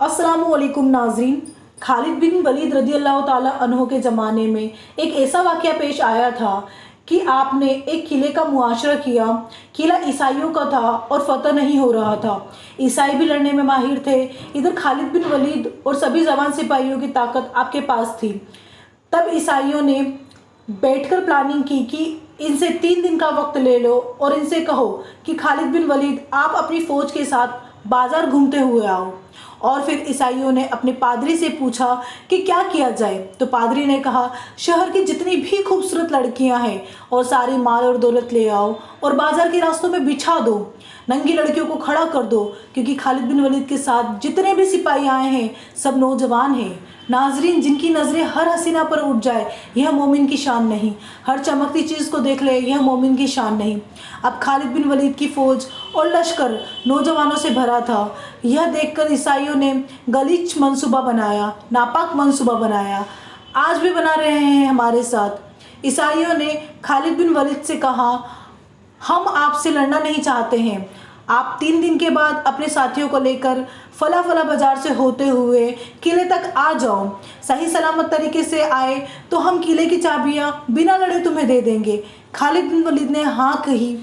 अस्सलामुअलैकुम नाज़रीन। खालिद बिन वलीद रदी अल्लाह ताला अन्हो के ज़माने में एक ऐसा वाक़या पेश आया था कि आपने एक किले का मुआशरा किया। किला ईसाइयों का था और फ़तह नहीं हो रहा था। ईसाई भी लड़ने में माहिर थे। इधर खालिद बिन वलीद और सभी जवान सिपाहियों की ताकत आपके पास थी। तब ईसाइयों ने बैठकर प्लानिंग की कि इनसे 3 दिन का वक्त ले लो और इनसे कहो कि खालिद बिन वलीद आप अपनी फ़ौज के साथ बाज़ार घूमते हुए आओ। और फिर ईसाइयों ने अपने पादरी से पूछा कि क्या किया जाए। तो पादरी ने कहा, शहर की जितनी भी खूबसूरत लड़कियां हैं और सारी माल और दौलत ले आओ और बाज़ार के रास्तों में बिछा दो। नंगी लड़कियों को खड़ा कर दो, क्योंकि खालिद बिन वलीद के साथ जितने भी सिपाही आए हैं सब नौजवान हैं। नाजरीन, जिनकी नज़रें हर हसीना पर उठ जाए यह मोमिन की शान नहीं, हर चमकती चीज़ को देख ले यह मोमिन की शान नहीं। अब खालिद बिन वलीद की फ़ौज और लश्कर नौजवानों से भरा था। यह देखकर ईसाइयों ने गलीच मंसूबा बनाया, नापाक मंसूबा बनाया। आज भी बना रहे हैं हमारे साथ। ईसाइयों ने खालिद बिन वलीद से कहा, हम आपसे लड़ना नहीं चाहते हैं। आप 3 दिन के बाद अपने साथियों को लेकर फला फला बाजार से होते हुए किले तक आ जाओ। सही सलामत तरीके से आए तो हम किले की चाबियां बिना लड़े तुम्हें दे देंगे। खालिद बिन वलीद ने हाँ कही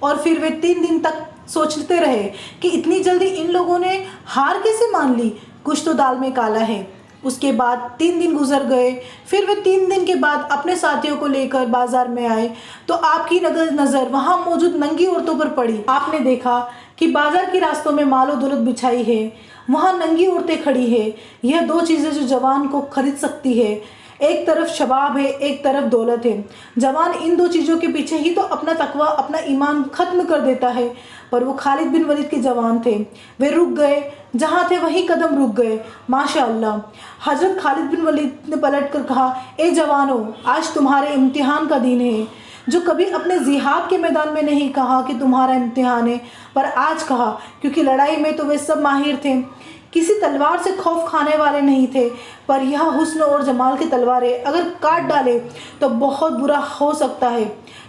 और फिर वे 3 दिन तक सोचते रहे कि इतनी जल्दी इन लोगों ने हार कैसे मान ली, कुछ तो दाल में काला है। उसके बाद 3 दिन गुजर गए। फिर वे 3 दिन के बाद अपने साथियों को लेकर बाजार में आए तो आपकी नज़र वहाँ मौजूद नंगी औरतों पर पड़ी। आपने देखा कि बाजार के रास्तों में मालो दौलत बिछाई है, वहाँ नंगी औरतें खड़ी है। यह 2 चीज़ें जो जवान को खरीद सकती है। एक तरफ शबाब है, एक तरफ दौलत है। जवान इन 2 चीज़ों के पीछे ही तो अपना तकवा, अपना ईमान ख़त्म कर देता है। पर वो खालिद बिन वलीद के जवान थे। वे रुक गए, जहाँ थे वहीं कदम रुक गए। माशाअल्लाह। हज़रत खालिद बिन वलीद ने पलट कर कहा, ए जवानों, आज तुम्हारे इम्तिहान का दिन है। जो कभी अपने जिहाद के मैदान में नहीं कहा कि तुम्हारा इम्तिहान है, पर आज कहा, क्योंकि लड़ाई में तो वे सब माहिर थे। किसी तलवार से खौफ खाने वाले नहीं थे। पर यह हुस्न और जमाल की तलवारें अगर काट डाले तो बहुत बुरा हो सकता है।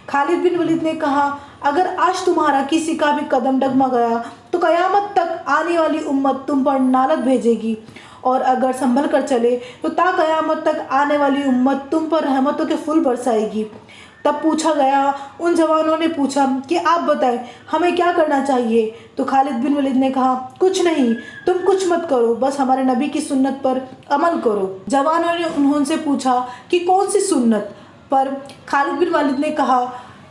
खालिद बिन वलीद ने कहा, अगर आज तुम्हारा किसी का भी कदम डगमगाया तो क़यामत तक आने वाली उम्मत तुम पर नालत भेजेगी, और अगर संभल कर चले तो ता क़यामत तक आने वाली उम्मत तुम पर रहमतों के फूल बरसाएगी। तब पूछा गया, उन जवानों ने पूछा कि आप बताएं हमें क्या करना चाहिए। तो खालिद बिन वलीद ने कहा, कुछ नहीं, तुम कुछ मत करो, बस हमारे नबी की सुन्नत पर अमल करो। जवानों ने उनसे पूछा कि कौन सी सुन्नत। पर खालिद बिन वलीद ने कहा,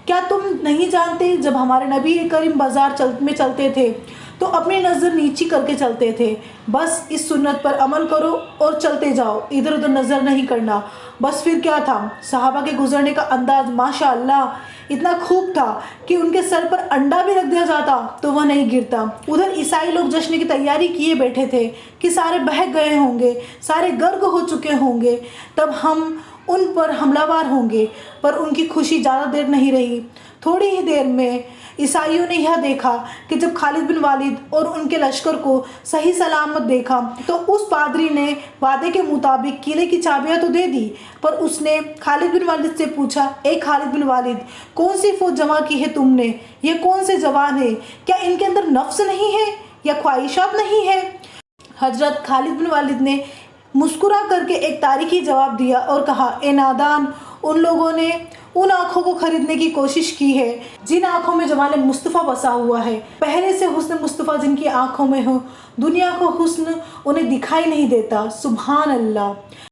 क्या तुम नहीं जानते, जब हमारे नबी करीम बाज़ार में चलते थे तो अपनी नज़र नीची करके चलते थे। बस इस सुन्नत पर अमल करो और चलते जाओ, इधर उधर नज़र नहीं करना। बस फिर क्या था, सहाबा के गुजरने का अंदाज माशाअल्लाह इतना खूब था कि उनके सर पर अंडा भी रख दिया जाता तो वह नहीं गिरता। उधर ईसाई लोग जश्न की तैयारी किए बैठे थे कि सारे बहक गए होंगे, सारे गर्क हो चुके होंगे, तब हम उन पर हमलावर होंगे। पर उनकी खुशी ज़्यादा देर नहीं रही। थोड़ी ही देर में ईसाइयों ने यह देखा कि जब खालिद बिन वलीद और उनके लश्कर को सही सलामत देखा तो उस पादरी ने वादे के मुताबिक किले की चाबियां तो दे दी, पर उसने खालिद बिन वलीद से पूछा, ए खालिद बिन वलीद, कौन सी फ़ौज जमा की है तुमने? ये कौन से जवान है? क्या इनके अंदर नफ्स नहीं है या ख्वाहिशात नहीं है? हजरत खालिद बिन वलीद ने मुस्कुरा करके एक तारीखी जवाब दिया और कहा, ए नादान, उन लोगों ने उन आँखों को खरीदने की कोशिश की है जिन आँखों में जमाल मुस्तफ़ा बसा हुआ है। पहले से हुस्न मुस्तफ़ा जिनकी आँखों में हो, दुनिया को हुस्न उन्हें दिखाई नहीं देता। सुभान अल्लाह।